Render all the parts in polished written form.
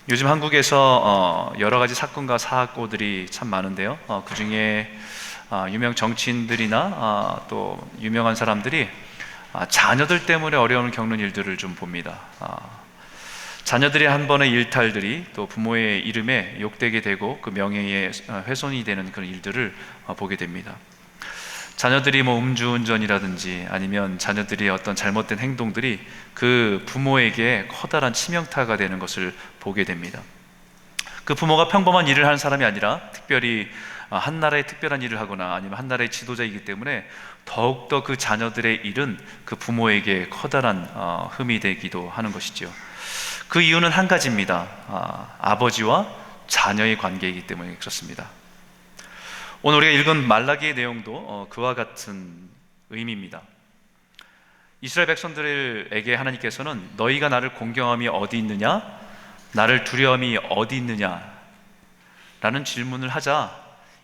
요즘 한국에서 여러 가지 사건과 사고들이 참 많은데요. 그 중에 유명 정치인들이나 또 유명한 사람들이 자녀들 때문에 어려움을 겪는 일들을 좀 봅니다. 자녀들의 한 번의 일탈들이 또 부모의 이름에 욕되게 되고 그 명예에 훼손이 되는 그런 일들을 보게 됩니다. 자녀들이 음주운전이라든지 아니면 자녀들이 어떤 잘못된 행동들이 그 부모에게 커다란 치명타가 되는 것을 보게 됩니다. 그 부모가 평범한 일을 하는 사람이 아니라 특별히 한 나라의 특별한 일을 하거나 아니면 한 나라의 지도자이기 때문에 더욱더 그 자녀들의 일은 그 부모에게 커다란 흠이 되기도 하는 것이죠. 그 이유는 한 가지입니다. 아버지와 자녀의 관계이기 때문에 그렇습니다. 오늘 우리가 읽은 말라기의 내용도 그와 같은 의미입니다. 이스라엘 백성들에게 하나님께서는 너희가 나를 공경함이 어디 있느냐? 나를 두려움이 어디 있느냐? 라는 질문을 하자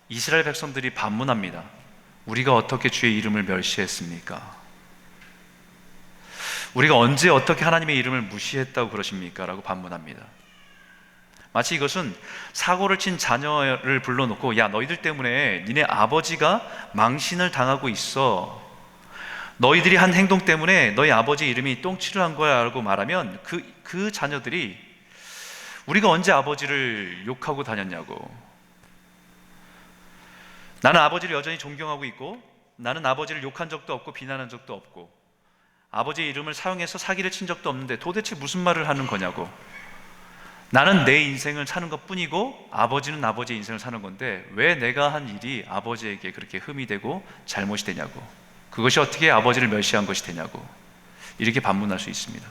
이스라엘 백성들이 반문합니다. 우리가 어떻게 주의 이름을 멸시했습니까? 우리가 언제 어떻게 하나님의 이름을 무시했다고 그러십니까? 라고 반문합니다. 마치 이것은 사고를 친 자녀를 불러놓고 야, 너희들 때문에 니네 아버지가 망신을 당하고 있어. 너희들이 한 행동 때문에 너희 아버지 이름이 똥칠을 한 거야 라고 말하면 그 자녀들이 우리가 언제 아버지를 욕하고 다녔냐고, 나는 아버지를 여전히 존경하고 있고 나는 아버지를 욕한 적도 없고 비난한 적도 없고 아버지의 이름을 사용해서 사기를 친 적도 없는데 도대체 무슨 말을 하는 거냐고, 나는 내 인생을 사는 것 뿐이고 아버지는 아버지의 인생을 사는 건데 왜 내가 한 일이 아버지에게 그렇게 흠이 되고 잘못이 되냐고, 그것이 어떻게 아버지를 멸시한 것이 되냐고, 이렇게 반문할 수 있습니다.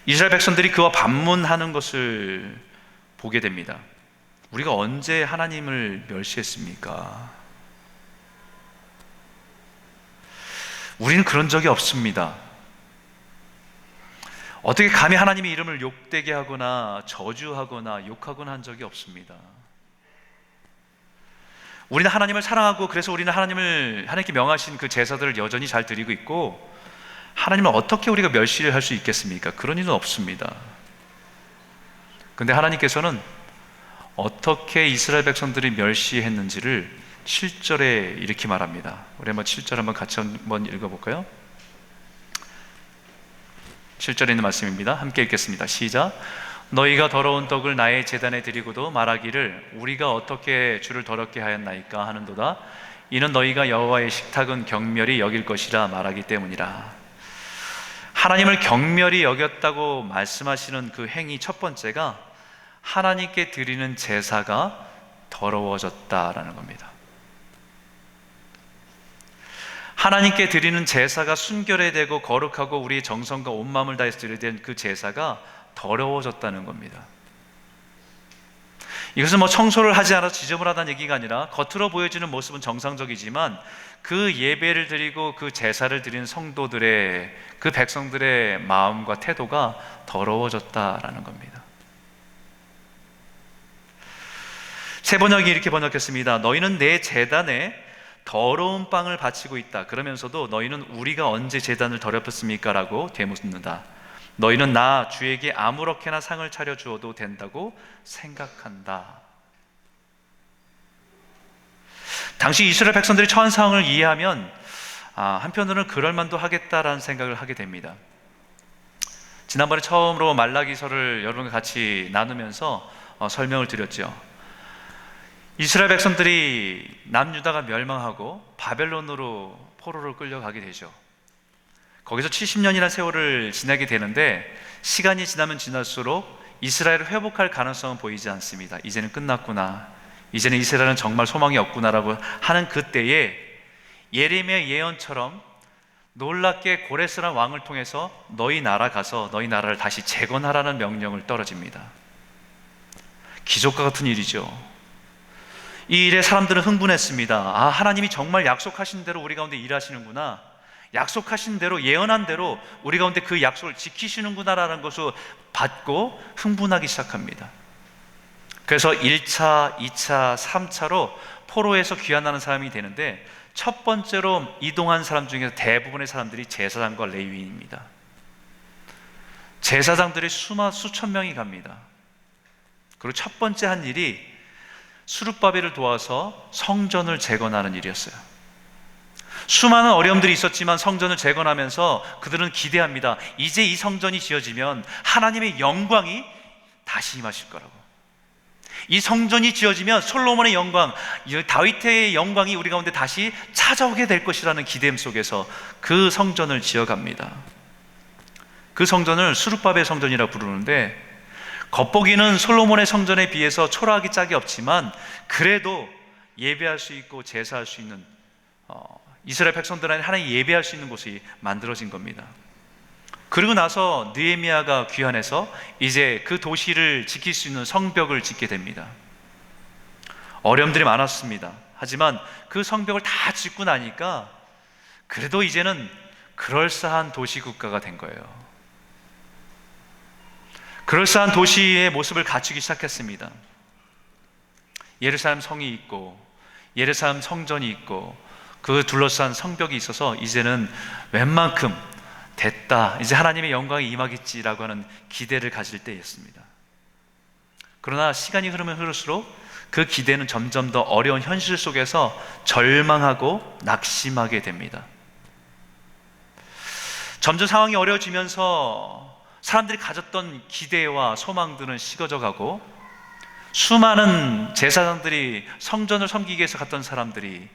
이스라엘 백성들이 그와 반문하는 것을 보게 됩니다. 우리가 언제 하나님을 멸시했습니까? 우리는 그런 적이 없습니다. 어떻게 감히 하나님의 이름을 욕되게 하거나 저주하거나 욕하거나 한 적이 없습니다. 우리는 하나님을 사랑하고 그래서 우리는 하나님께 명하신 그 제사들을 여전히 잘 드리고 있고, 하나님을 어떻게 우리가 멸시를 할 수 있겠습니까? 그런 일은 없습니다. 그런데 하나님께서는 어떻게 이스라엘 백성들이 멸시했는지를 7절에 이렇게 말합니다. 우리 한번 7절 한번 같이 한번 읽어볼까요? 7절에 있는 말씀입니다. 함께 읽겠습니다. 시작. 너희가 더러운 떡을 나의 제단에 드리고도 말하기를 우리가 어떻게 주를 더럽게 하였나이까 하는도다. 이는 너희가 여호와의 식탁은 경멸히 여길 것이라 말하기 때문이라. 하나님을 경멸히 여겼다고 말씀하시는 그 행위 첫 번째가 하나님께 드리는 제사가 더러워졌다라는 겁니다. 하나님께 드리는 제사가 순결해되고 거룩하고 우리의 정성과 온 마음을 다해서 드려야 되는 그 제사가 더러워졌다는 겁니다. 이것은 청소를 하지 않아서 지저분하다는 얘기가 아니라 겉으로 보여지는 모습은 정상적이지만 그 예배를 드리고 그 제사를 드리는 성도들의, 그 백성들의 마음과 태도가 더러워졌다라는 겁니다. 새 번역이 이렇게 번역했습니다. 너희는 내 제단에 더러운 빵을 바치고 있다. 그러면서도 너희는 우리가 언제 제단을 더럽혔습니까? 라고 되묻는다. 너희는 나 주에게 아무렇게나 상을 차려주어도 된다고 생각한다. 당시 이스라엘 백성들이 처한 상황을 이해하면 한편으로는 그럴만도 하겠다라는 생각을 하게 됩니다. 지난번에 처음으로 말라기서를 여러분과 같이 나누면서 설명을 드렸죠. 이스라엘 백성들이 남유다가 멸망하고 바벨론으로 포로로 끌려가게 되죠. 거기서 70년이라는 세월을 지나게 되는데 시간이 지나면 지날수록 이스라엘을 회복할 가능성은 보이지 않습니다. 이제는 끝났구나, 이제는 이스라엘은 정말 소망이 없구나라고 하는 그때에 예레미야 예언처럼 놀랍게 고레스란 왕을 통해서 너희 나라 가서 너희 나라를 다시 재건하라는 명령을 떨어집니다. 기적과 같은 일이죠. 이 일에 사람들은 흥분했습니다. 하나님이 정말 약속하신 대로 우리 가운데 일하시는구나, 약속하신 대로, 예언한 대로 우리 가운데 그 약속을 지키시는구나라는 것을 받고 흥분하기 시작합니다. 그래서 1차, 2차, 3차로 포로에서 귀환하는 사람이 되는데 첫 번째로 이동한 사람 중에서 대부분의 사람들이 제사장과 레위인입니다. 제사장들이 수천 명이 갑니다. 그리고 첫 번째 한 일이 수룹바벨을 도와서 성전을 재건하는 일이었어요. 수많은 어려움들이 있었지만 성전을 재건하면서 그들은 기대합니다. 이제 이 성전이 지어지면 하나님의 영광이 다시 임하실 거라고. 이 성전이 지어지면 솔로몬의 영광, 다윗의 영광이 우리 가운데 다시 찾아오게 될 것이라는 기대임 속에서 그 성전을 지어갑니다. 그 성전을 수룹바벨 성전이라고 부르는데, 겉보기는 솔로몬의 성전에 비해서 초라하기 짝이 없지만 그래도 예배할 수 있고 제사할 수 있는, 이스라엘 백성들한테 하나님 예배할 수 있는 곳이 만들어진 겁니다. 그리고 나서 느헤미야가 귀환해서 이제 그 도시를 지킬 수 있는 성벽을 짓게 됩니다. 어려움들이 많았습니다. 하지만 그 성벽을 다 짓고 나니까 그래도 이제는 그럴싸한 도시 국가가 된 거예요. 그럴싸한 도시의 모습을 갖추기 시작했습니다. 예루살렘 성이 있고 예루살렘 성전이 있고 그 둘러싼 성벽이 있어서 이제는 웬만큼 됐다, 이제 하나님의 영광이 임하겠지라고 하는 기대를 가질 때였습니다. 그러나 시간이 흐르면 흐를수록 그 기대는 점점 더 어려운 현실 속에서 절망하고 낙심하게 됩니다. 점점 상황이 어려워지면서 사람들이 가졌던 기대와 소망들은 식어져 가고, 수많은 제사장들이 성전을 섬기기 위해서 갔던 사람들이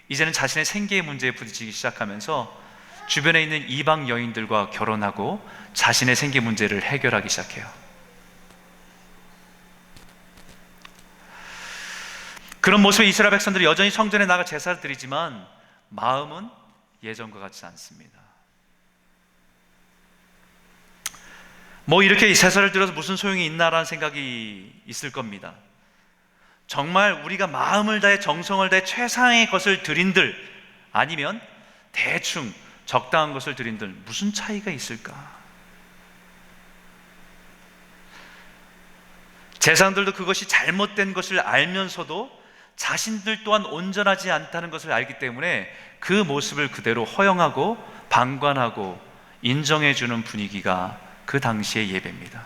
이제는 자신의 생계의 문제에 부딪히기 시작하면서 주변에 있는 이방 여인들과 결혼하고 자신의 생계 문제를 해결하기 시작해요. 그런 모습에 이스라엘 백성들이 여전히 성전에 나가 제사를 드리지만 마음은 예전과 같지 않습니다. 이렇게 제사를 드려서 무슨 소용이 있나라는 생각이 있을 겁니다. 정말 우리가 마음을 다해 정성을 다해 최상의 것을 드린들, 아니면 대충 적당한 것을 드린들 무슨 차이가 있을까? 제사장들도 그것이 잘못된 것을 알면서도 자신들 또한 온전하지 않다는 것을 알기 때문에 그 모습을 그대로 허용하고 방관하고 인정해주는 분위기가 그 당시의 예배입니다.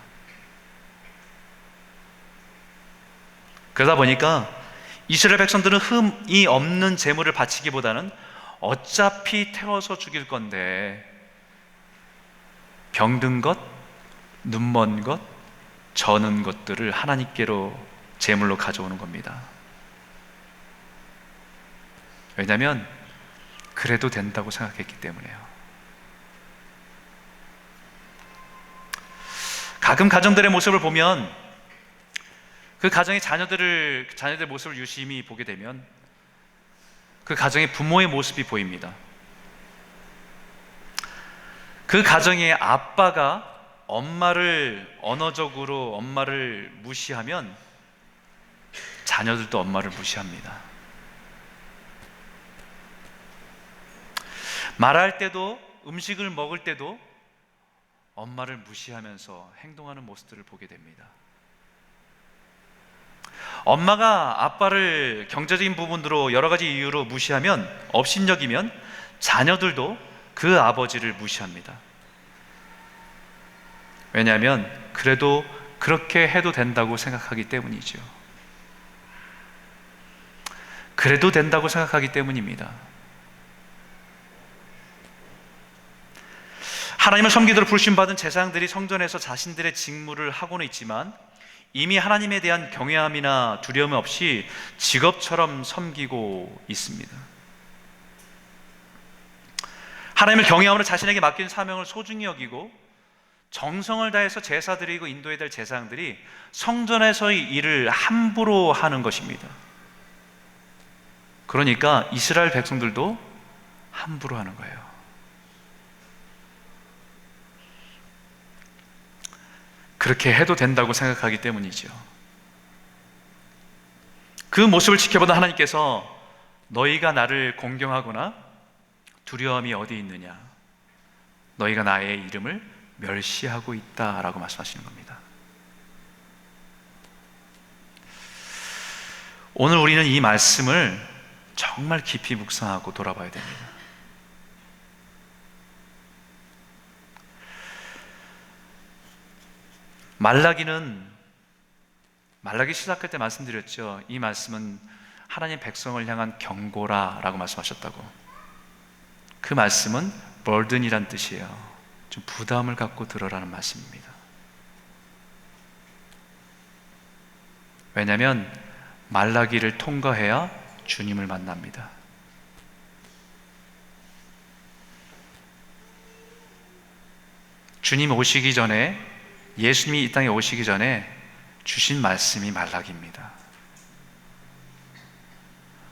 그러다 보니까 이스라엘 백성들은 흠이 없는 제물을 바치기보다는 어차피 태워서 죽일 건데 병든 것, 눈먼 것, 저는 것들을 하나님께로 제물로 가져오는 겁니다. 왜냐하면 그래도 된다고 생각했기 때문에요. 가끔 가정들의 모습을 보면, 그 가정의 자녀들 모습을 유심히 보게 되면 그 가정의 부모의 모습이 보입니다. 그 가정의 아빠가 언어적으로 엄마를 무시하면 자녀들도 엄마를 무시합니다. 말할 때도, 음식을 먹을 때도 엄마를 무시하면서 행동하는 모습들을 보게 됩니다. 엄마가 아빠를 경제적인 부분으로 여러 가지 이유로 무시하면, 업신여기면 자녀들도 그 아버지를 무시합니다. 왜냐하면 그래도 그렇게 해도 된다고 생각하기 때문이죠. 그래도 된다고 생각하기 때문입니다. 하나님을 섬기도록 부르심받은 제사장들이 성전에서 자신들의 직무를 하고는 있지만 이미 하나님에 대한 경외함이나 두려움 없이 직업처럼 섬기고 있습니다. 하나님을 경외함으로 자신에게 맡긴 사명을 소중히 여기고 정성을 다해서 제사 드리고 인도해야 될 제사장들이 성전에서의 일을 함부로 하는 것입니다. 그러니까 이스라엘 백성들도 함부로 하는 거예요. 그렇게 해도 된다고 생각하기 때문이죠. 그 모습을 지켜보던 하나님께서 너희가 나를 공경하거나 두려움이 어디 있느냐, 너희가 나의 이름을 멸시하고 있다라고 말씀하시는 겁니다. 오늘 우리는 이 말씀을 정말 깊이 묵상하고 돌아봐야 됩니다. 말라기 시작할 때 말씀드렸죠. 이 말씀은 하나님 백성을 향한 경고라라고 말씀하셨다고. 그 말씀은 burden이란 뜻이에요. 좀 부담을 갖고 들어라는 말씀입니다. 왜냐하면 말라기를 통과해야 주님을 만납니다. 주님 오시기 전에, 예수님이 이 땅에 오시기 전에 주신 말씀이 말라기입니다.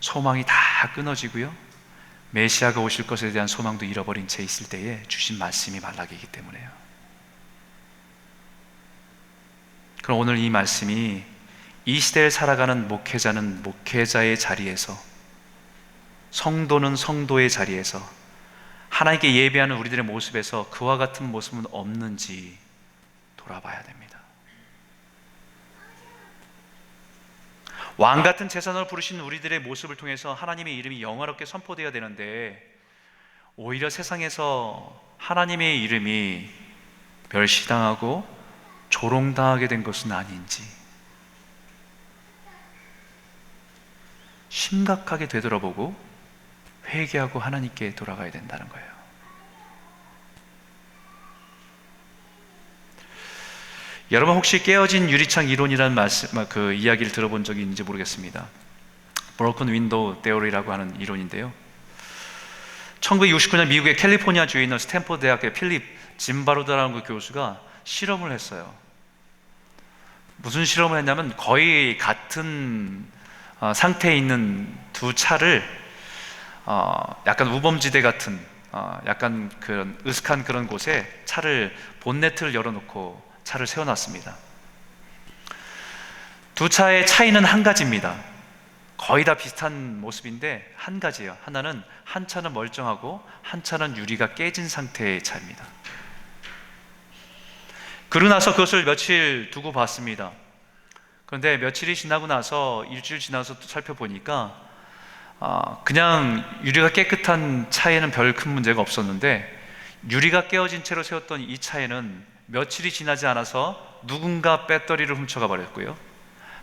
소망이 다 끊어지고요, 메시아가 오실 것에 대한 소망도 잃어버린 채 있을 때에 주신 말씀이 말라기이기 때문에요. 그럼 오늘 이 말씀이 이 시대를 살아가는 목회자는 목회자의 자리에서, 성도는 성도의 자리에서, 하나님께 예배하는 우리들의 모습에서 그와 같은 모습은 없는지 돌아봐야 됩니다. 왕 같은 제사장을 부르신 우리들의 모습을 통해서 하나님의 이름이 영화롭게 선포되어야 되는데, 오히려 세상에서 하나님의 이름이 멸시당하고 조롱당하게 된 것은 아닌지 심각하게 되돌아보고 회개하고 하나님께 돌아가야 된다는 거예요. 여러분 혹시 깨어진 유리창 이론이라는 그 이야기를 들어본 적이 있는지 모르겠습니다. Broken Window Theory라고 하는 이론인데요, 1969년 미국의 캘리포니아 주에 있는 스탠포드 대학의 필립 짐바로드라는 그 교수가 실험을 했어요. 무슨 실험을 했냐면, 거의 같은 상태에 있는 두 차를 약간 우범지대 같은 약간 그런 으슥한 그런 곳에 차를 본네트를 열어놓고 차를 세워놨습니다. 두 차의 차이는 한 가지입니다. 거의 다 비슷한 모습인데 한 가지예요. 한 차는 멀쩡하고 한 차는 유리가 깨진 상태의 차입니다. 그러고 나서 그것을 며칠 두고 봤습니다. 그런데 며칠이 지나고 나서, 일주일 지나서 살펴보니까 그냥 유리가 깨끗한 차에는 별 큰 문제가 없었는데, 유리가 깨어진 채로 세웠던 이 차에는 며칠이 지나지 않아서 누군가 배터리를 훔쳐가 버렸고요,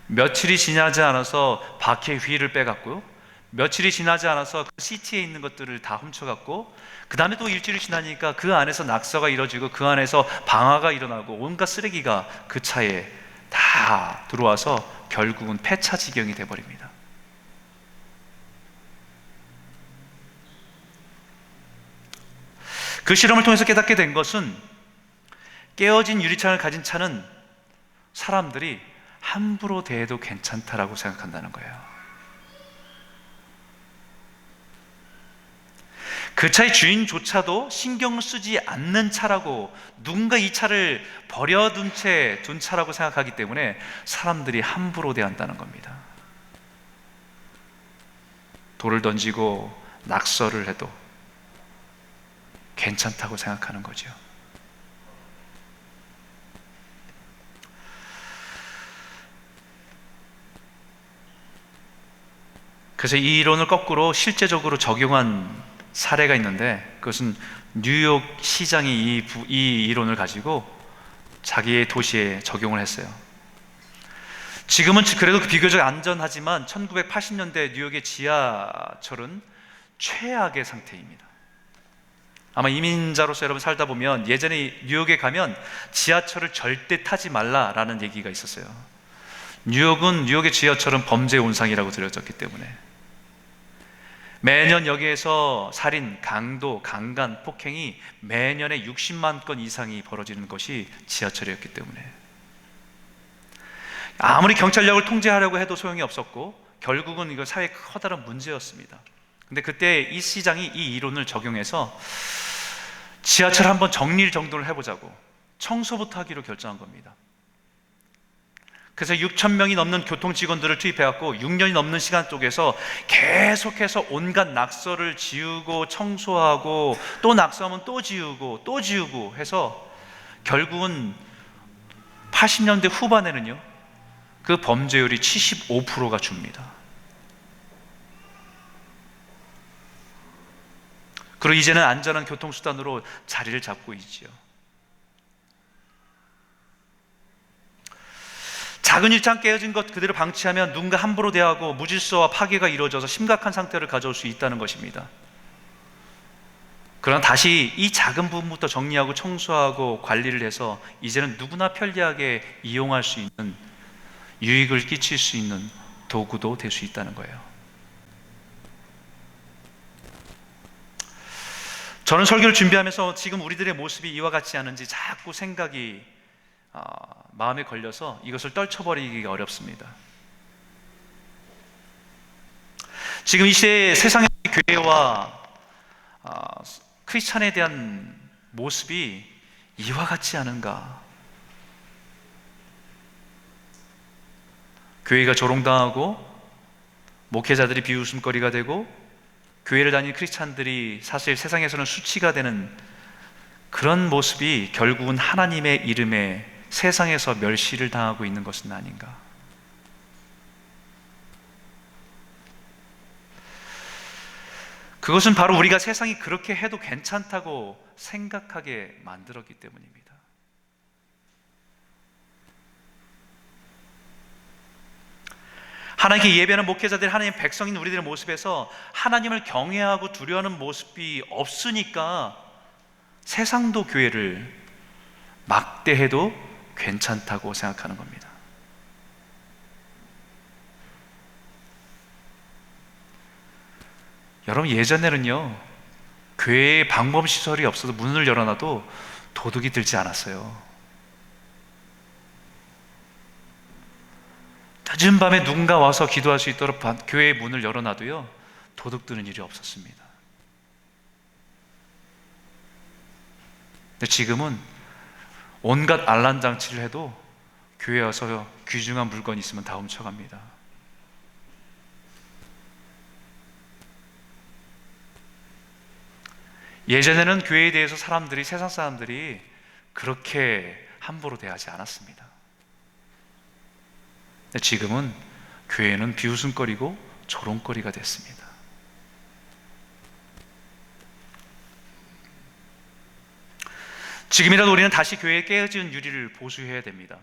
며칠이 지나지 않아서 바퀴의 휠을 빼갔고요, 며칠이 지나지 않아서 그 시트에 있는 것들을 다 훔쳐갔고, 그 다음에 또 일주일이 지나니까 그 안에서 낙서가 이루어지고 그 안에서 방화가 일어나고 온갖 쓰레기가 그 차에 다 들어와서 결국은 폐차 지경이 돼버립니다. 그 실험을 통해서 깨닫게 된 것은, 깨어진 유리창을 가진 차는 사람들이 함부로 대해도 괜찮다라고 생각한다는 거예요. 그 차의 주인조차도 신경 쓰지 않는 차라고, 누군가 이 차를 버려둔 채 둔 차라고 생각하기 때문에 사람들이 함부로 대한다는 겁니다. 돌을 던지고 낙서를 해도 괜찮다고 생각하는 거죠. 그래서 이 이론을 거꾸로 실제적으로 적용한 사례가 있는데, 그것은 뉴욕 시장이 이 이론을 가지고 자기의 도시에 적용을 했어요. 지금은 그래도 비교적 안전하지만 1980년대 뉴욕의 지하철은 최악의 상태입니다. 아마 이민자로서 여러분 살다 보면, 예전에 뉴욕에 가면 지하철을 절대 타지 말라라는 얘기가 있었어요. 뉴욕의 지하철은 범죄 온상이라고 들려졌기 때문에. 매년 여기에서 살인, 강도, 강간, 폭행이 매년에 60만 건 이상이 벌어지는 것이 지하철이었기 때문에 아무리 경찰력을 통제하려고 해도 소용이 없었고, 결국은 이거 사회의 커다란 문제였습니다. 근데 그때 이 시장이 이 이론을 적용해서 지하철 한번 정리정돈을 해보자고 청소부터 하기로 결정한 겁니다. 그래서 6,000명이 넘는 교통직원들을 투입해갖고 6년이 넘는 시간 속에서 계속해서 온갖 낙서를 지우고 청소하고, 또 낙서하면 또 지우고 또 지우고 해서 결국은 80년대 후반에는요, 그 범죄율이 75%가 줍니다. 그리고 이제는 안전한 교통수단으로 자리를 잡고 있지요. 작은 일장 깨어진 것 그대로 방치하면 누군가 함부로 대하고 무질서와 파괴가 이루어져서 심각한 상태를 가져올 수 있다는 것입니다. 그러나 다시 이 작은 부분부터 정리하고 청소하고 관리를 해서 이제는 누구나 편리하게 이용할 수 있는, 유익을 끼칠 수 있는 도구도 될 수 있다는 거예요. 저는 설교를 준비하면서 지금 우리들의 모습이 이와 같지 않은지 자꾸 생각이 마음에 걸려서 이것을 떨쳐버리기가 어렵습니다. 지금 이 시대의 세상의 교회와 크리스찬에 대한 모습이 이와 같지 않은가? 교회가 조롱당하고 목회자들이 비웃음거리가 되고 교회를 다니는 크리스찬들이 사실 세상에서는 수치가 되는 그런 모습이 결국은 하나님의 이름에 세상에서 멸시를 당하고 있는 것은 아닌가? 그것은 바로 우리가 세상이 그렇게 해도 괜찮다고 생각하게 만들었기 때문입니다. 하나님께 예배하는 목회자들, 하나님의 백성인 우리들의 모습에서 하나님을 경외하고 두려워하는 모습이 없으니까 세상도 교회를 막대해도 괜찮다고 생각하는 겁니다. 여러분, 예전에는요, 교회에 방범시설이 없어서 문을 열어놔도 도둑이 들지 않았어요. 늦은 밤에 누군가 와서 기도할 수 있도록 교회의 문을 열어놔도요, 도둑 드는 일이 없었습니다. 근데 지금은 온갖 알람장치를 해도 교회에 와서 귀중한 물건이 있으면 다 훔쳐갑니다. 예전에는 교회에 대해서 세상 사람들이 그렇게 함부로 대하지 않았습니다. 근데 지금은 교회는 비웃음거리고 조롱거리가 됐습니다. 지금이라도 우리는 다시 교회에 깨어진 유리를 보수해야 됩니다.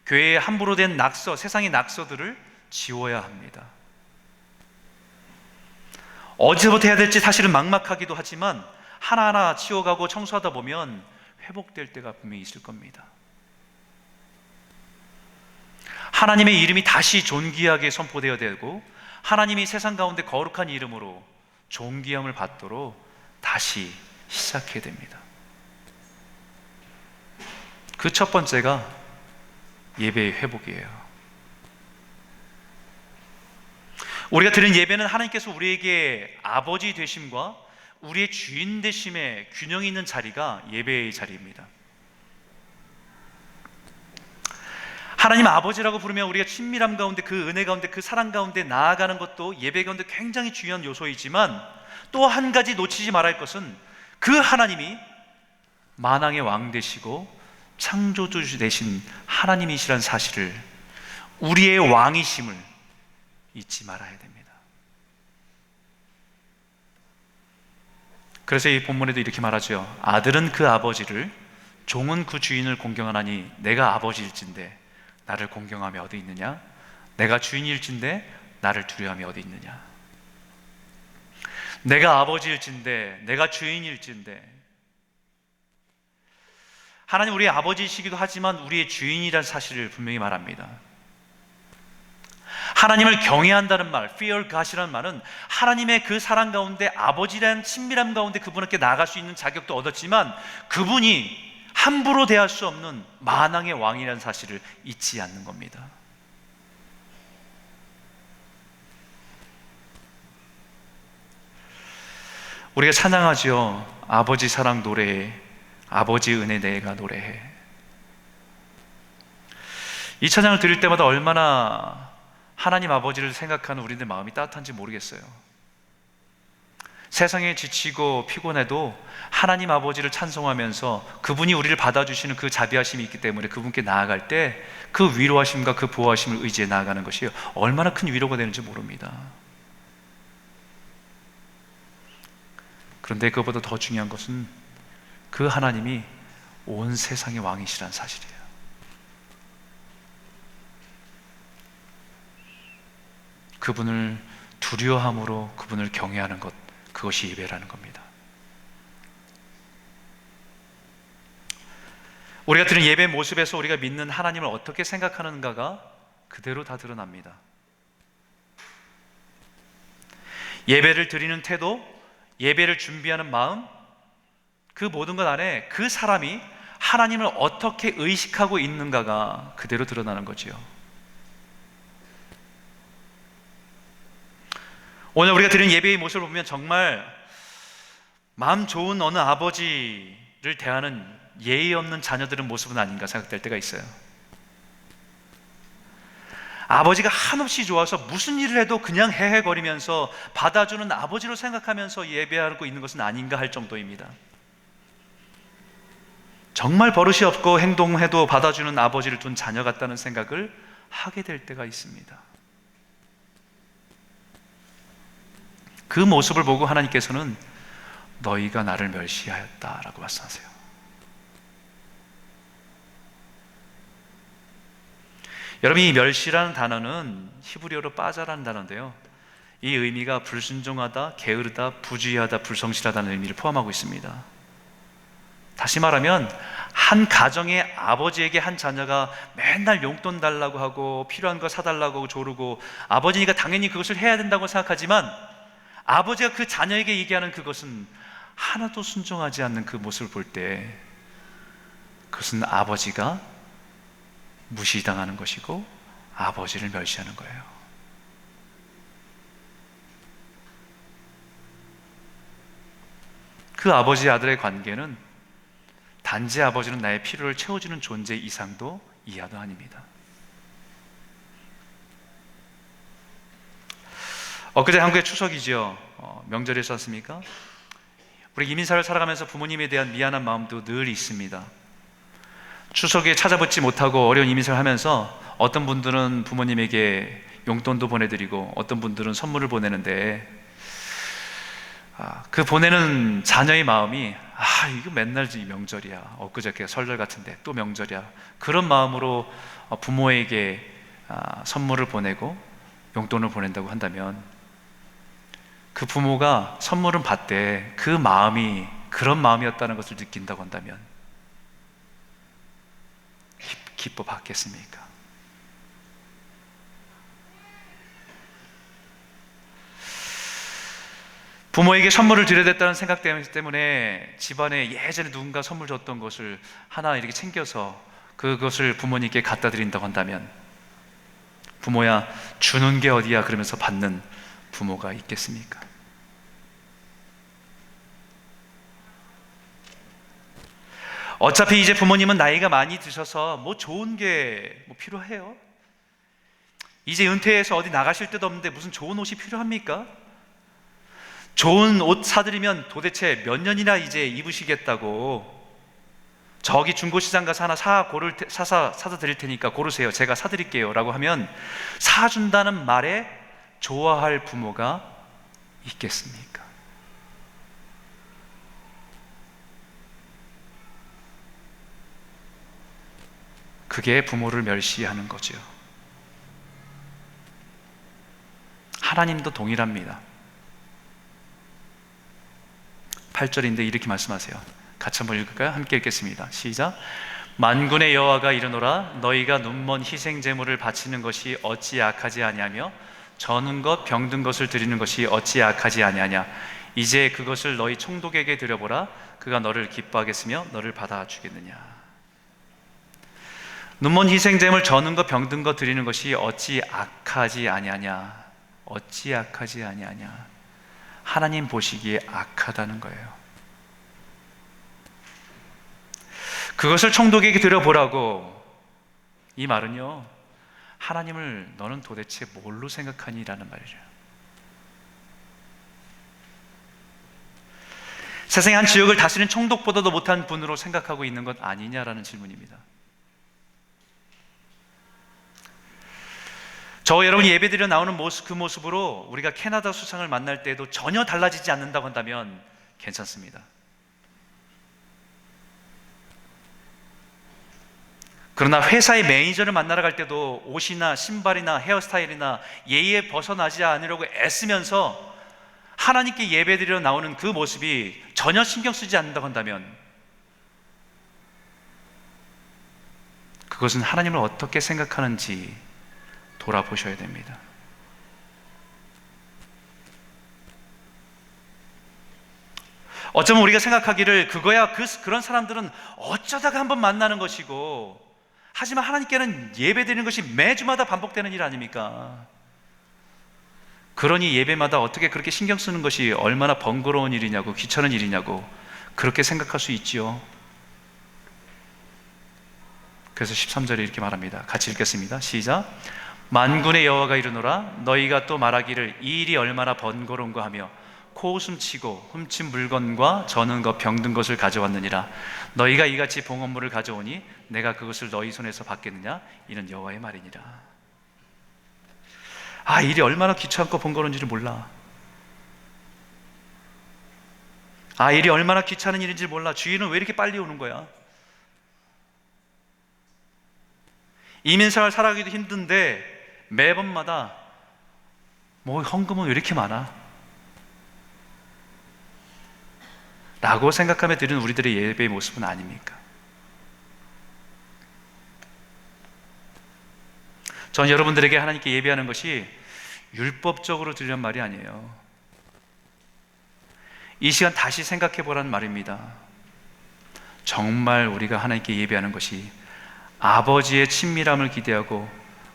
교회에 함부로 된 낙서, 세상의 낙서들을 지워야 합니다. 어디서부터 해야 될지 사실은 막막하기도 하지만 하나하나 치워가고 청소하다 보면 회복될 때가 분명히 있을 겁니다. 하나님의 이름이 다시 존귀하게 선포되어야 되고 하나님이 세상 가운데 거룩한 이름으로 존귀함을 받도록 다시 시작해야 됩니다. 그 첫 번째가 예배의 회복이에요. 우리가 드린 예배는 하나님께서 우리에게 아버지 되심과 우리의 주인 되심의 균형이 있는 자리가 예배의 자리입니다. 하나님 아버지라고 부르면 우리가 친밀함 가운데, 그 은혜 가운데, 그 사랑 가운데 나아가는 것도 예배 가운데 굉장히 중요한 요소이지만 또 한 가지 놓치지 말아야 할 것은 그 하나님이 만왕의 왕 되시고 창조주 되신 하나님이시라는 사실을, 우리의 왕이심을 잊지 말아야 됩니다. 그래서 이 본문에도 이렇게 말하죠. 아들은 그 아버지를, 종은 그 주인을 공경하나니 내가 아버지일진데 나를 공경함이 어디 있느냐? 내가 주인일진데 나를 두려움이 어디 있느냐? 내가 아버지일진데, 내가 주인일진데. 하나님 우리의 아버지이시기도 하지만 우리의 주인이라는 사실을 분명히 말합니다. 하나님을 경외한다는 말, fear God이라는 말은 하나님의 그 사랑 가운데, 아버지라는 친밀함 가운데 그분께 나아갈 수 있는 자격도 얻었지만 그분이 함부로 대할 수 없는 만왕의 왕이라는 사실을 잊지 않는 겁니다. 우리가 찬양하죠. 아버지 사랑 노래해, 아버지 은혜 내가 노래해. 이 찬양을 드릴 때마다 얼마나 하나님 아버지를 생각하는 우리들 마음이 따뜻한지 모르겠어요. 세상에 지치고 피곤해도 하나님 아버지를 찬송하면서 그분이 우리를 받아주시는 그 자비하심이 있기 때문에 그분께 나아갈 때 그 위로하심과 그 보호하심을 의지해 나아가는 것이 얼마나 큰 위로가 되는지 모릅니다. 그런데 그것보다 더 중요한 것은 그 하나님이 온 세상의 왕이시란 사실이에요. 그분을 두려워함으로 그분을 경외하는 것, 그것이 예배라는 겁니다. 우리가 드리는 예배 모습에서 우리가 믿는 하나님을 어떻게 생각하는가가 그대로 다 드러납니다. 예배를 드리는 태도, 예배를 준비하는 마음, 그 모든 것 안에 그 사람이 하나님을 어떻게 의식하고 있는가가 그대로 드러나는 거지요. 오늘 우리가 드리는 예배의 모습을 보면 정말 마음 좋은 어느 아버지를 대하는 예의 없는 자녀들의 모습은 아닌가 생각될 때가 있어요. 아버지가 한없이 좋아서 무슨 일을 해도 그냥 헤헤거리면서 받아주는 아버지로 생각하면서 예배하고 있는 것은 아닌가 할 정도입니다. 정말 버릇이 없고 행동해도 받아주는 아버지를 둔 자녀 같다는 생각을 하게 될 때가 있습니다. 그 모습을 보고 하나님께서는 너희가 나를 멸시하였다라고 말씀하세요. 여러분, 이 멸시라는 단어는 히브리어로 빠자라는 단어인데요, 이 의미가 불순종하다, 게으르다, 부주의하다, 불성실하다는 의미를 포함하고 있습니다. 다시 말하면 한 가정의 아버지에게 한 자녀가 맨날 용돈 달라고 하고 필요한 거 사달라고 하고 조르고, 아버지니까 당연히 그것을 해야 된다고 생각하지만 아버지가 그 자녀에게 얘기하는 그것은 하나도 순종하지 않는 그 모습을 볼 때 그것은 아버지가 무시당하는 것이고 아버지를 멸시하는 거예요. 그 아버지 아들의 관계는 단지 아버지는 나의 필요를 채워주는 존재 이상도 이하도 아닙니다. 엊그제 한국의 추석이죠. 명절이었지 않습니까? 우리 이민사를 살아가면서 부모님에 대한 미안한 마음도 늘 있습니다. 추석에 찾아뵙지 못하고 어려운 이민사를 하면서 어떤 분들은 부모님에게 용돈도 보내드리고 어떤 분들은 선물을 보내는데, 그 보내는 자녀의 마음이 이거 맨날 명절이야, 엊그저께 설날 같은데 또 명절이야, 그런 마음으로 부모에게 선물을 보내고 용돈을 보낸다고 한다면, 그 부모가 선물은 받되 그 마음이 그런 마음이었다는 것을 느낀다고 한다면 기뻐 받겠습니까? 부모에게 선물을 드려야 됐다는 생각 때문에 집안에 예전에 누군가 선물 줬던 것을 하나 이렇게 챙겨서 그것을 부모님께 갖다 드린다고 한다면, 부모야 주는 게 어디야 그러면서 받는 부모가 있겠습니까? 어차피 이제 부모님은 나이가 많이 드셔서 뭐 좋은 게 뭐 필요해요? 이제 은퇴해서 어디 나가실 데도 없는데 무슨 좋은 옷이 필요합니까? 좋은 옷 사드리면 도대체 몇 년이나 이제 입으시겠다고, 저기 중고시장 가서 하나 사다 드릴 테니까 고르세요, 제가 사드릴게요 라고 하면 사준다는 말에 좋아할 부모가 있겠습니까? 그게 부모를 멸시하는 거죠. 하나님도 동일합니다. 8절인데 이렇게 말씀하세요. 같이 한번 읽을까요? 함께 읽겠습니다. 시작. 만군의 여호와가 이르노라, 너희가 눈먼 희생 제물을 바치는 것이 어찌 악하지 아니하며 저는 것 병든 것을 드리는 것이 어찌 악하지 아니하냐. 이제 그것을 너희 총독에게 드려보라. 그가 너를 기뻐하겠으며 너를 받아주겠느냐. 눈먼 희생 제물, 저는 것 병든 것 드리는 것이 어찌 악하지 아니하냐. 어찌 악하지 아니하냐. 하나님 보시기에 악하다는 거예요. 그것을 총독에게 드려보라고, 이 말은요, 하나님을 너는 도대체 뭘로 생각하니라는 말이죠. 세상의 한 지역을 다스리는 총독보다도 못한 분으로 생각하고 있는 것 아니냐라는 질문입니다. 저와 여러분이 예배드려 나오는 모습, 그 모습으로 우리가 캐나다 수상을 만날 때에도 전혀 달라지지 않는다고 한다면 괜찮습니다. 그러나 회사의 매니저를 만나러 갈 때도 옷이나 신발이나 헤어스타일이나 예의에 벗어나지 않으려고 애쓰면서 하나님께 예배드리러 나오는 그 모습이 전혀 신경 쓰지 않는다고 한다면 그것은 하나님을 어떻게 생각하는지 돌아보셔야 됩니다. 어쩌면 우리가 생각하기를 그거야 그런 사람들은 어쩌다가 한번 만나는 것이고, 하지만 하나님께는 예배드리는 것이 매주마다 반복되는 일 아닙니까? 그러니 예배마다 어떻게 그렇게 신경 쓰는 것이 얼마나 번거로운 일이냐고, 귀찮은 일이냐고 그렇게 생각할 수 있지요. 그래서 13절에 이렇게 말합니다. 같이 읽겠습니다. 시작. 만군의 여호와가 이르노라 너희가 또 말하기를 이 일이 얼마나 번거로운가 하며 코웃음치고 훔친 물건과 저는 것 병든 것을 가져왔느니라. 너희가 이같이 봉헌물을 가져오니 내가 그것을 너희 손에서 받겠느냐? 이는 여호와의 말이니라. 일이 얼마나 귀찮고 번거로운지를 몰라. 일이 얼마나 귀찮은 일인지 몰라. 주인은 왜 이렇게 빨리 오는 거야? 이민생활 살아가기도 힘든데 매번마다 헌금은 왜 이렇게 많아? 라고 생각하며 드리는 우리들의 예배의 모습은 아닙니까? 전 여러분들에게 하나님께 예배하는 것이 율법적으로 드리는 말이 아니에요. 이 시간 다시 생각해 보라는 말입니다. 정말 우리가 하나님께 예배하는 것이 아버지의 친밀함을 기대하고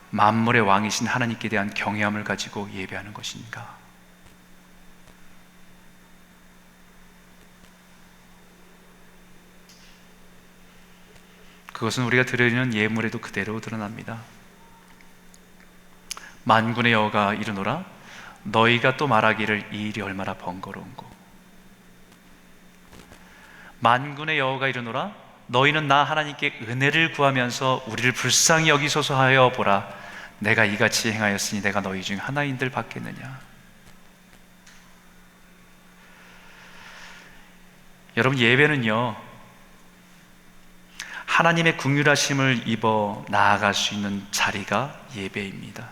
만물의 왕이신 하나님께 대한 경외함을 가지고 예배하는 것인가? 그것은 우리가 드리는 예물에도 그대로 드러납니다. 만군의 여호와가 이르노라 너희가 또 말하기를 이 일이 얼마나 번거로운고. 만군의 여호와가 이르노라 너희는 나 하나님께 은혜를 구하면서 우리를 불쌍히 여기소서 하여 보라. 내가 이같이 행하였으니 내가 너희 중 하나인들 받겠느냐. 여러분, 예배는요 하나님의 긍휼하심을 입어 나아갈 수 있는 자리가 예배입니다.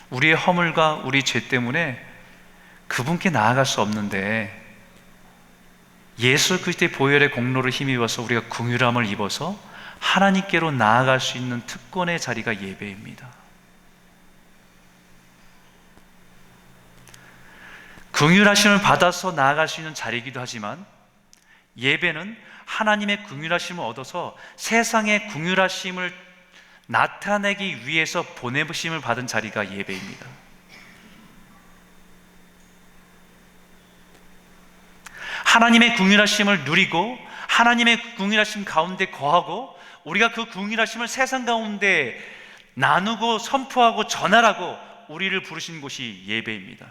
우리의 허물과 우리 죄 때문에 그분께 나아갈 수 없는데 예수 그리스도의 보혈의 공로를 힘입어서 우리가 긍휼함을 입어서 하나님께로 나아갈 수 있는 특권의 자리가 예배입니다. 긍휼하심을 받아서 나아갈 수 있는 자리이기도 하지만 예배는 하나님의 긍휼하심을 얻어서 세상의 긍휼하심을 나타내기 위해서 보내심을 받은 자리가 예배입니다. 하나님의 긍휼하심을 누리고 하나님의 긍휼하심 가운데 거하고 우리가 그 긍휼하심을 세상 가운데 나누고 선포하고 전하라고 우리를 부르신 곳이 예배입니다.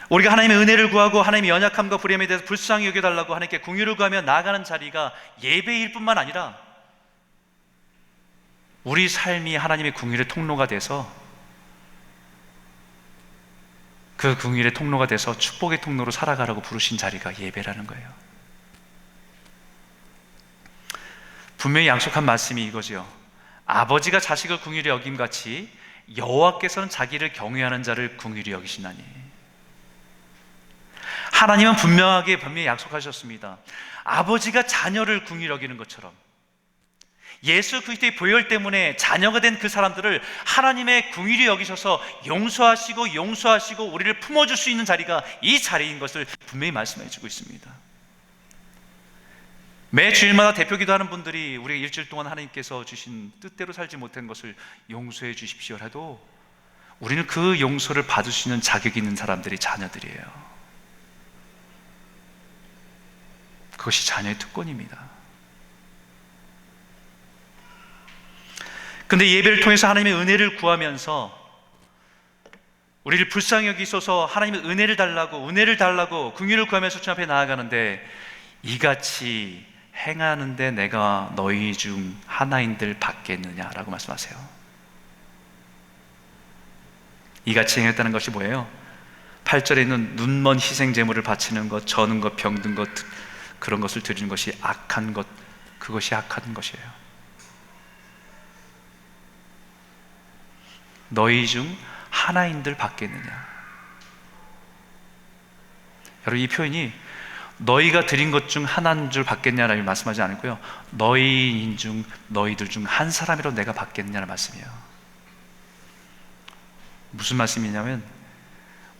우리가 하나님의 은혜를 구하고 하나님의 연약함과 불의함에 대해서 불쌍히 여겨달라고 하나님께 긍휼을 구하며 나아가는 자리가 예배일 뿐만 아니라 우리 삶이 하나님의 긍휼의 통로가 돼서 그 긍휼의 통로가 돼서 축복의 통로로 살아가라고 부르신 자리가 예배라는 거예요. 분명히 약속한 말씀이 이거죠. 아버지가 자식을 긍휼히 여김같이 여호와께서는 자기를 경외하는 자를 긍휼히 여기시나니. 하나님은 분명히 약속하셨습니다. 아버지가 자녀를 긍휼히 여기는 것처럼 예수 그리스도의 보혈 때문에 자녀가 된 그 사람들을 하나님의 긍휼히 여기셔서 용서하시고 우리를 품어줄 수 있는 자리가 이 자리인 것을 분명히 말씀해 주고 있습니다. 매 주일마다 대표기도 하는 분들이 우리가 일주일 동안 하나님께서 주신 뜻대로 살지 못한 것을 용서해 주십시오 해도 우리는 그 용서를 받을 수 있는 자격이 있는 사람들이 자녀들이에요. 그것이 자녀의 특권입니다. 근데 예배를 통해서 하나님의 은혜를 구하면서 우리를 불쌍히 여기소서 하나님의 은혜를 달라고 긍휼을 구하면서 주님 앞에 나아가는데 이같이 행하는데 내가 너희 중 하나인들 받겠느냐라고 말씀하세요. 이같이 행했다는 것이 뭐예요? 8절에 있는 눈먼 희생 제물을 바치는 것, 저는 것, 병든 것, 그런 것을 드리는 것이 악한 것, 그것이 악한 것이에요. 너희 중 하나인들 받겠느냐? 여러분, 이 표현이 너희가 드린 것 중 하나인 줄 받겠냐라고 말씀하지 않고요, 너희인 중, 너희들 중 한 사람이라도 내가 받겠냐는 말씀이에요. 무슨 말씀이냐면,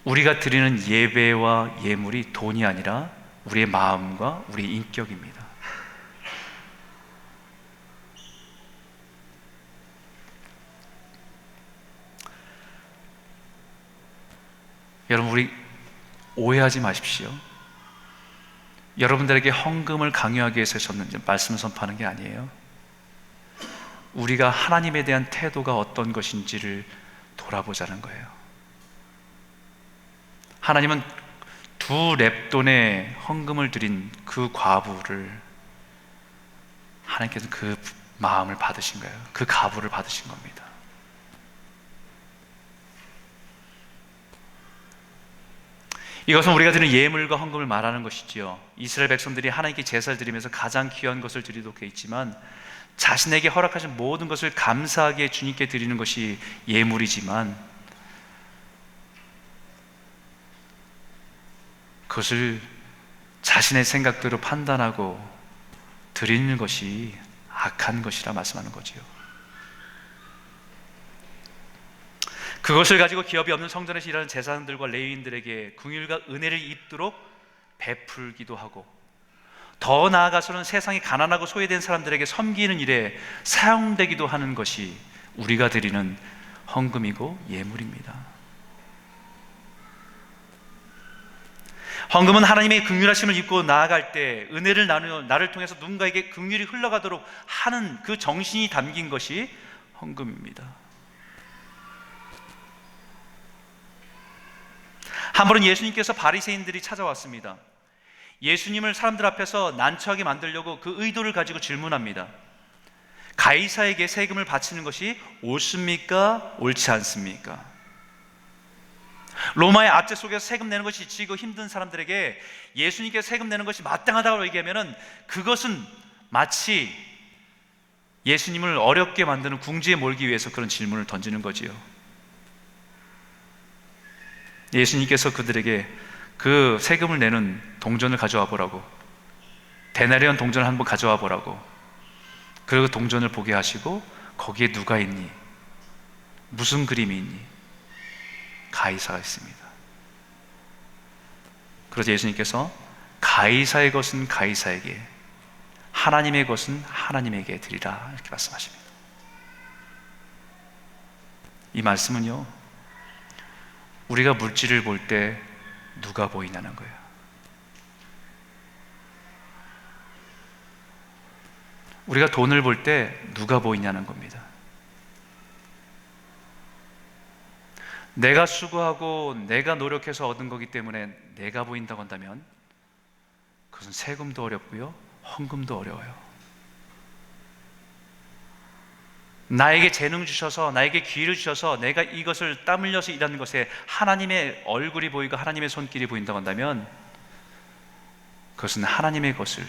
우리가 드리는 예배와 예물이 돈이 아니라 우리의 마음과 우리의 인격입니다. 여러분, 우리 오해하지 마십시오. 여러분들에게 헌금을 강요하기 위해서 저는 말씀을 선포하는 게 아니에요. 우리가 하나님에 대한 태도가 어떤 것인지를 돌아보자는 거예요. 하나님은 2렙돈의 헌금을 드린 그 과부를, 하나님께서 그 마음을 받으신 거예요. 그 가부를 받으신 겁니다. 이것은 우리가 드리는 예물과 헌금을 말하는 것이지요. 이스라엘 백성들이 하나님께 제사를 드리면서 가장 귀한 것을 드리도록 되어 있지만, 자신에게 허락하신 모든 것을 감사하게 주님께 드리는 것이 예물이지만, 그것을 자신의 생각대로 판단하고 드리는 것이 악한 것이라 말씀하는 거지요. 그것을 가지고 기업이 없는 성전에서 일하는 제사장들과 레위인들에게 긍휼과 은혜를 입도록 베풀기도 하고, 더 나아가서는 세상에 가난하고 소외된 사람들에게 섬기는 일에 사용되기도 하는 것이 우리가 드리는 헌금이고 예물입니다. 헌금은 하나님의 긍휼하심을 입고 나아갈 때 은혜를 나누어 나를 통해서 누군가에게 긍휼이 흘러가도록 하는 그 정신이 담긴 것이 헌금입니다. 한 번은 예수님께서 바리새인들이 찾아왔습니다. 예수님을 사람들 앞에서 난처하게 만들려고 그 의도를 가지고 질문합니다. 가이사에게 세금을 바치는 것이 옳습니까? 옳지 않습니까? 로마의 압제 속에서 세금 내는 것이 지치고 힘든 사람들에게 예수님께 세금 내는 것이 마땅하다고 얘기하면, 그것은 마치 예수님을 어렵게 만드는 궁지에 몰기 위해서 그런 질문을 던지는 거지요. 예수님께서 그들에게 그 세금을 내는 동전을 가져와 보라고, 데나리온 동전을 한번 가져와 보라고, 그리고 동전을 보게 하시고 거기에 누가 있니? 무슨 그림이 있니? 가이사가 있습니다. 그래서 예수님께서 가이사의 것은 가이사에게, 하나님의 것은 하나님에게 드리라, 이렇게 말씀하십니다. 이 말씀은요, 우리가 물질을 볼 때 누가 보이냐는 거예요. 우리가 돈을 볼 때 누가 보이냐는 겁니다. 내가 수고하고 내가 노력해서 얻은 거기 때문에 내가 보인다고 한다면 그것은 세금도 어렵고요, 헌금도 어려워요. 나에게 재능 주셔서, 나에게 기회를 주셔서 내가 이것을 땀 흘려서 일하는 것에 하나님의 얼굴이 보이고 하나님의 손길이 보인다고 한다면 그것은 하나님의 것을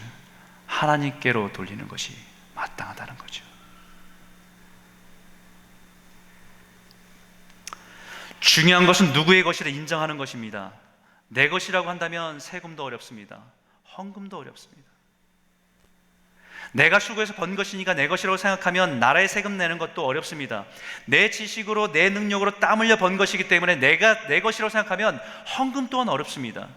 하나님께로 돌리는 것이 마땅하다는 거죠. 중요한 것은 누구의 것이라 인정하는 것입니다. 내 것이라고 한다면 세금도 어렵습니다. 헌금도 어렵습니다. 내가 수고해서 번 것이니까 내 것이라고 생각하면 나라에 세금 내는 것도 어렵습니다. 내 지식으로, 내 능력으로 땀 흘려 번 것이기 때문에 내가 내 것이라고 생각하면 헌금 또한 어렵습니다.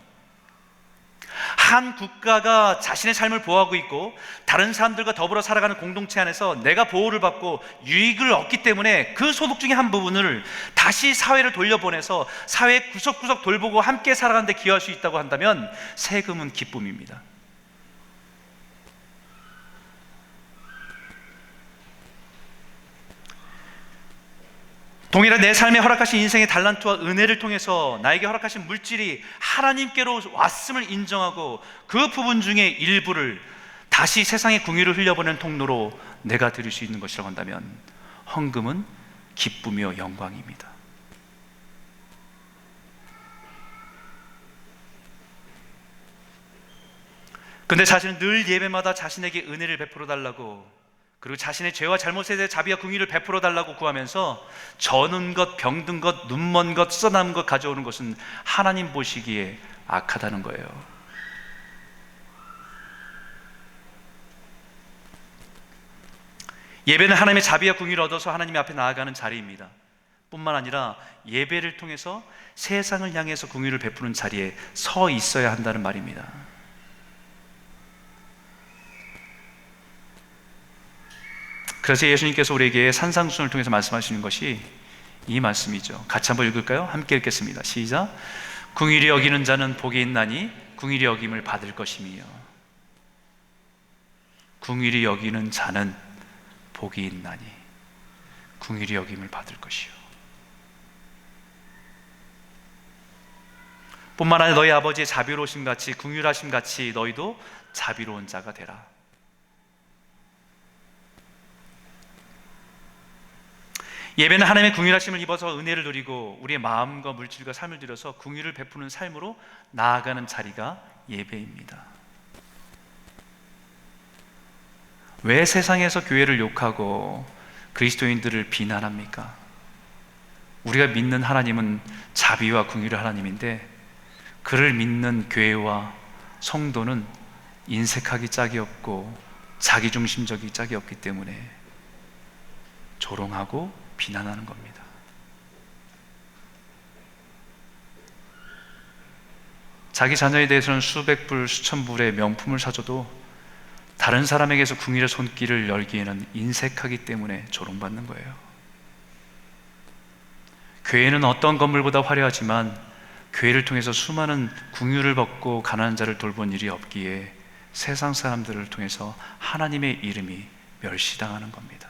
한 국가가 자신의 삶을 보호하고 있고 다른 사람들과 더불어 살아가는 공동체 안에서 내가 보호를 받고 유익을 얻기 때문에 그 소득 중에 한 부분을 다시 사회를 돌려보내서 사회 구석구석 돌보고 함께 살아가는 데 기여할 수 있다고 한다면 세금은 기쁨입니다. 동일한 내 삶에 허락하신 인생의 달란트와 은혜를 통해서 나에게 허락하신 물질이 하나님께로 왔음을 인정하고 그 부분 중에 일부를 다시 세상의 궁유를 흘려보내는 통로로 내가 드릴 수 있는 것이라고 한다면 헌금은 기쁨이요 영광입니다. 근데 자신은 늘 예배마다 자신에게 은혜를 베풀어 달라고, 그리고 자신의 죄와 잘못에 대해 자비와 긍휼을 베풀어 달라고 구하면서 저는 것, 병든 것, 눈먼 것, 썩어남은 것 가져오는 것은 하나님 보시기에 악하다는 거예요. 예배는 하나님의 자비와 긍휼을 얻어서 하나님 앞에 나아가는 자리입니다. 뿐만 아니라 예배를 통해서 세상을 향해서 긍휼을 베푸는 자리에 서 있어야 한다는 말입니다. 그래서 예수님께서 우리에게 산상순을 통해서 말씀하시는 것이 이 말씀이죠. 같이 한번 읽을까요? 함께 읽겠습니다. 시작. 긍휼히 여기는 자는 복이 있나니 긍휼히 여김을 받을 것이며. 긍휼히 여기는 자는 복이 있나니 긍휼히 여김을 받을 것이요. 뿐만 아니라 너희 아버지의 자비로우심 같이, 긍휼하심 같이 너희도 자비로운 자가 되라. 예배는 하나님의 긍휼하심을 입어서 은혜를 누리고 우리의 마음과 물질과 삶을 들여서 긍휼을 베푸는 삶으로 나아가는 자리가 예배입니다. 왜 세상에서 교회를 욕하고 그리스도인들을 비난합니까? 우리가 믿는 하나님은 자비와 긍휼의 하나님인데, 그를 믿는 교회와 성도는 인색하기 짝이 없고 자기중심적이 짝이 없기 때문에 조롱하고 비난하는 겁니다. 자기 자녀에 대해서는 수백 불, 수천 불의 명품을 사줘도 다른 사람에게서 긍휼의 손길을 열기에는 인색하기 때문에 조롱받는 거예요. 교회는 어떤 건물보다 화려하지만 교회를 통해서 수많은 긍휼을 받고 가난한 자를 돌본 일이 없기에 세상 사람들을 통해서 하나님의 이름이 멸시당하는 겁니다.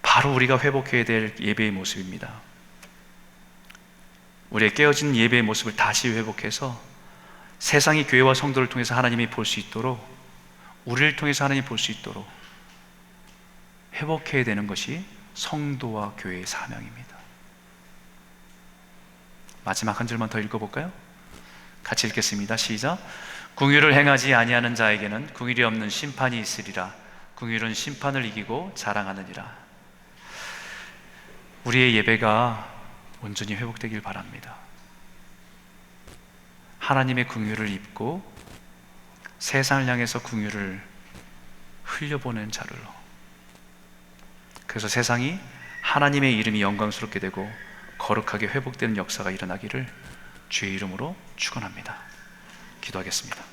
바로 우리가 회복해야 될 예배의 모습입니다. 우리의 깨어진 예배의 모습을 다시 회복해서 세상이 교회와 성도를 통해서 하나님이 볼 수 있도록, 우리를 통해서 하나님이 볼 수 있도록 회복해야 되는 것이 성도와 교회의 사명입니다. 마지막 한 줄만 더 읽어볼까요? 같이 읽겠습니다. 시작. 긍휼을 행하지 아니하는 자에게는 긍휼이 없는 심판이 있으리라. 긍휼은 심판을 이기고 자랑하느니라. 우리의 예배가 온전히 회복되길 바랍니다. 하나님의 긍휼을 입고 세상을 향해서 긍휼을 흘려보낸 자로, 그래서 세상이 하나님의 이름이 영광스럽게 되고 거룩하게 회복되는 역사가 일어나기를 주의 이름으로 축원합니다. 기도하겠습니다.